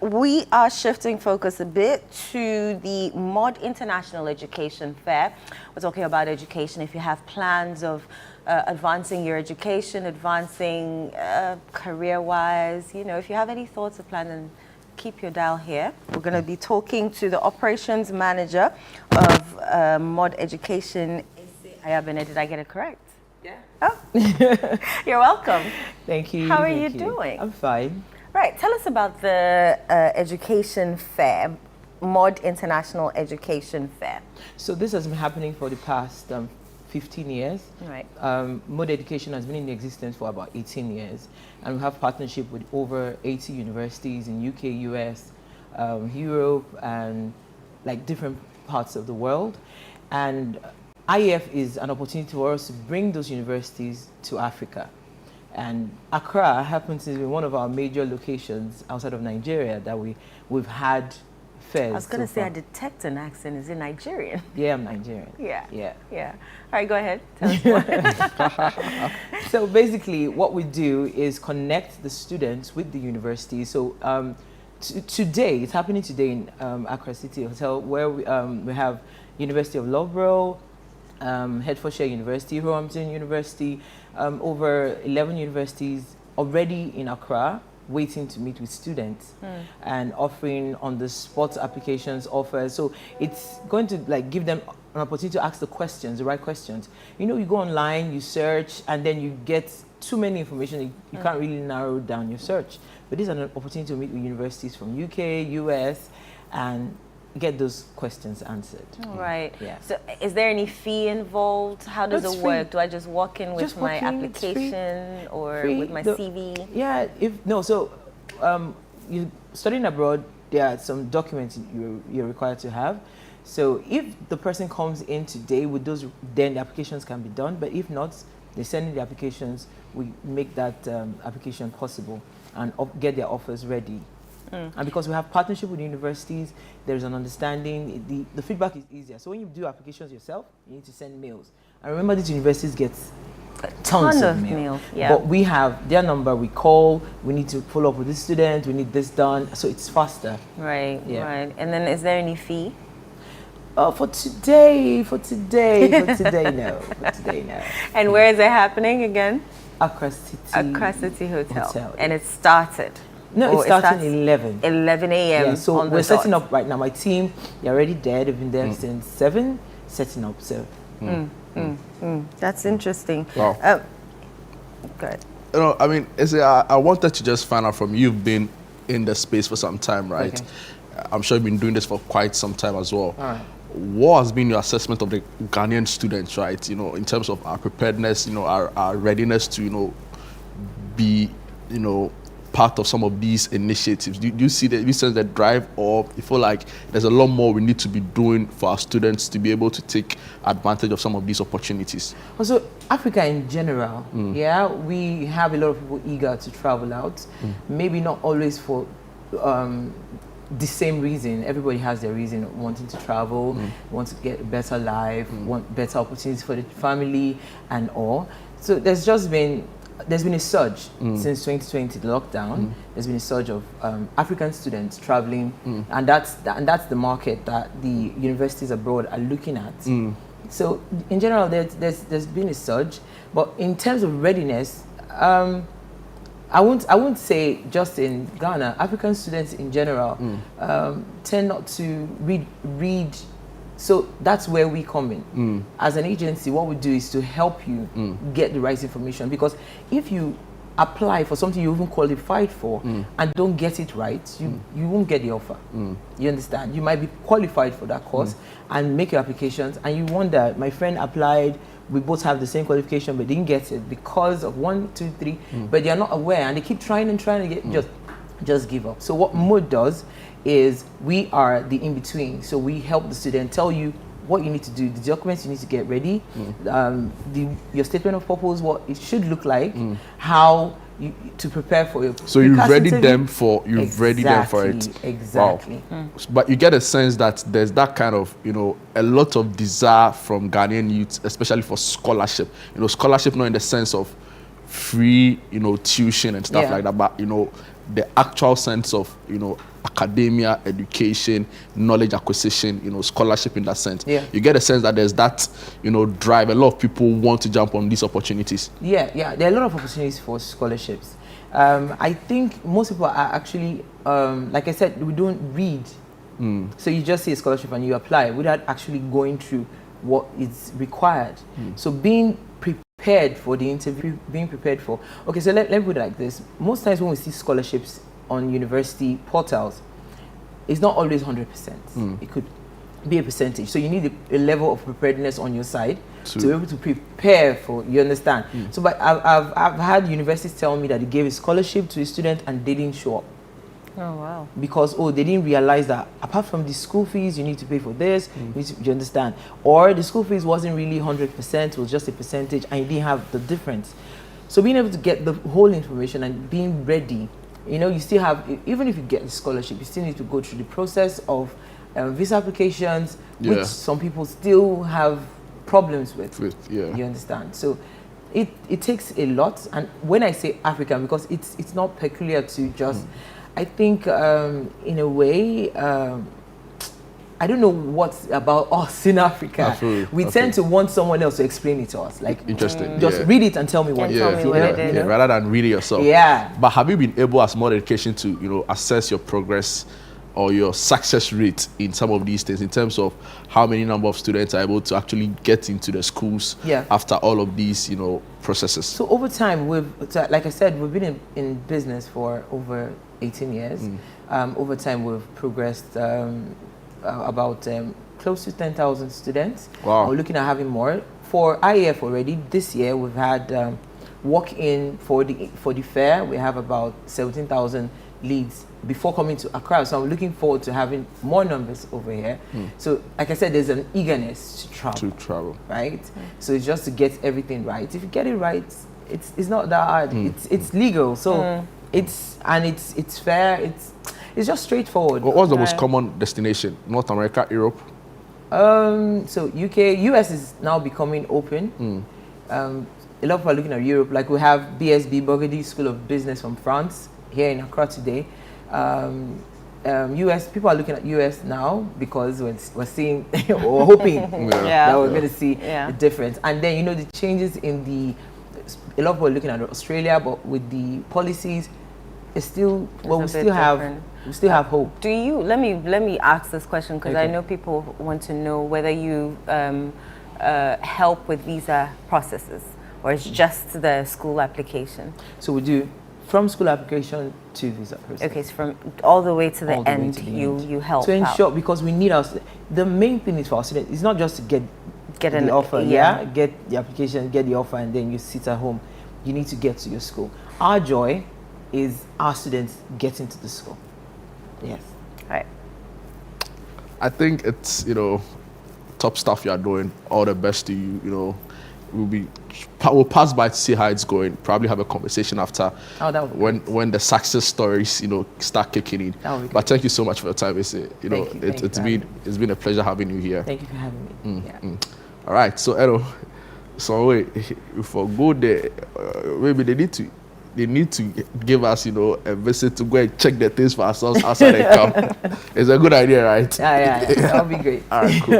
We are shifting focus a bit to the Mod International Education Fair. We're talking about education. If you have plans of advancing your education, advancing career-wise, you know, if you have any thoughts or plans, then keep your dial here. We're going to be talking to the operations manager of Mod Education. Did I get it correct? Yeah. Oh, you're welcome. Thank you. How are you doing? I'm fine. Right, tell us about the education fair, Mod International Education Fair. So this has been happening for the past 15 years. Right. Mod Education has been in existence for about 18 years, and we have partnership with over 80 universities in UK, US, Europe, and like different parts of the world. And IEF is an opportunity for us to bring those universities to Africa. And Accra happens to be one of our major locations outside of Nigeria that we've had fairs. I was going to say, I detect an accent. Is it Nigerian? Yeah, I'm Nigerian. Yeah. All right, go ahead. Tell us more. So basically, what we do is connect the students with the university. So today, it's happening today in Accra City Hotel, where we have University of Loughborough, Hertfordshire University, Roehampton University, over 11 universities already in Accra waiting to meet with students and offering on-the-spot applications offers. So it's going to like give them an opportunity to ask the questions, the right questions. You know, you go online, you search, and then you get too many information, you can't really narrow down your search. But this is an opportunity to meet with universities from UK, US, and get those questions answered. All right. Yeah. So is there any fee involved? How does it work? Do I just walk in with Just my walk in, application or free. with my CV? Yeah, you're studying abroad, there are some documents you're required to have. So if the person comes in today with those, then the applications can be done. But if not, they send in the applications, we make that application possible and get their offers ready. And because we have partnership with universities, there's an understanding, the feedback is easier. So when you do applications yourself, you need to send mails. And remember, these universities get tons of mail. Yeah. But we have their number, we call, we need to follow up with this student, we need this done, so it's faster. Right, Yeah. right. And then is there any fee? For today, no. For today, no. And where is it happening again? Accra City. Accra City Hotel. Hotel. And it started? No, it starts at 11. 11 a.m. Yeah, so on we're the setting dot. up right now. My team, they're already there. They've been there since 7, setting up. So. That's interesting. Wow. Good. You know, I mean, I wanted to just find out from you. You've been in the space for some time, right? Okay. I'm sure you've been doing this for quite some time as well. All right. What has been your assessment of the Ghanaian students, right? You know, in terms of our preparedness, you know, our readiness to, you know, be, you know, part of some of these initiatives? Do you see that, you sense that drive, or you feel like there's a lot more we need to be doing for our students to be able to take advantage of some of these opportunities? Also, Africa in general, yeah, we have a lot of people eager to travel out. Maybe not always for the same reason. Everybody has their reason wanting to travel, want to get a better life, want better opportunities for the family and all. So there's been a surge since 2020, the lockdown. There's been a surge of African students traveling, and that's the market that the universities abroad are looking at. So in general, there's been a surge, but in terms of readiness, I won't say just in Ghana. African students in general tend not to read. So that's where we come in. As an agency, what we do is to help you get the right information, because if you apply for something you even qualified for and don't get it right, you won't get the offer. You understand? You might be qualified for that course and make your applications, and you wonder, my friend applied, we both have the same qualification but didn't get it because of 1, 2, 3, but they are not aware and they keep trying to get, just give up. So what MOD does is we are the in-between. So we help the student, tell you what you need to do, the documents you need to get ready, your statement of purpose, what it should look like, how to prepare for your. So you've readied them for it. Exactly. Wow. But you get a sense that there's that kind of, you know, a lot of desire from Ghanaian youth, especially for scholarship. You know, scholarship not in the sense of free, you know, tuition and stuff like that, but, you know, the actual sense of, you know, academia, education, knowledge acquisition, you know, scholarship in that sense. Yeah. You get a sense that there's that, you know, drive. A lot of people want to jump on these opportunities. Yeah, there are a lot of opportunities for scholarships. I think most people are actually, like I said, we don't read. So you just see a scholarship and you apply without actually going through what is required. So being prepared for the interview, being prepared for, okay, so let me put it like this. Most times when we see scholarships on university portals, it's not always 100%. It could be a percentage. So you need a level of preparedness on your side to be able to prepare for, you understand? So but I've had universities tell me that they gave a scholarship to a student and they didn't show up. Oh, wow. Because, they didn't realize that apart from the school fees, you need to pay for this, you understand? Or the school fees wasn't really 100%, it was just a percentage, and you didn't have the difference. So being able to get the whole information and being ready, you know, you still have, even if you get the scholarship, you still need to go through the process of visa applications, which some people still have problems with. You understand? So it takes a lot. And when I say African, because it's not peculiar to just, I think in a way, I don't know what's about us in Africa. We tend to want someone else to explain it to us. Like, interesting. Just read it and tell me what it is. Rather than read it yourself. But have you been able, as more education, to, you know, assess your progress or your success rate in some of these things, in terms of how many number of students are able to actually get into the schools after all of these, you know, processes? So over time, like I said, we've been in business for over 18 years. Over time, we've progressed about close to 10,000 students. Wow. We're looking at having more. For IAF already, this year, we've had walk-in for the fair. We have about 17,000 leads before coming to Accra. So I'm looking forward to having more numbers over here. So like I said, there's an eagerness to travel. Right? So it's just to get everything right. If you get it right, it's not that hard. It's legal. So it's fair. It's just straightforward. What's the most common destination? North America, Europe? So UK, US is now becoming open. A lot of people are looking at Europe. Like we have BSB, Burgundy School of Business from France, here in Accra today. US, people are looking at US now because we're seeing, or hoping that we're going to see the difference. And then, you know, the changes in a lot of people are looking at Australia, but with the policies, it's still, well, we still have hope. Do you, let me ask this question, because I know people want to know whether you help with visa processes, or it's just the school application? So we do from school application to visa process. Okay, so from all the way to the end, you help to ensure, because we need the main thing is for our students, it's not just to get the offer, get the application, get the offer, and then you sit at home. You need to get to your school. Our joy is our students getting to the school. Yes. Right. I think it's, you know, top stuff you are doing. All the best to you. You know, we'll pass by to see how it's going. Probably have a conversation after when the success stories, you know, start kicking in. But thank you so much for your time. It's been a pleasure having you here. Thank you for having me. All right. So Edo, so wait, for good day, maybe they need to give us, you know, a visit to go and check the things for ourselves outside the camp. It's a good idea, right? Yeah, that would be great. All right, cool.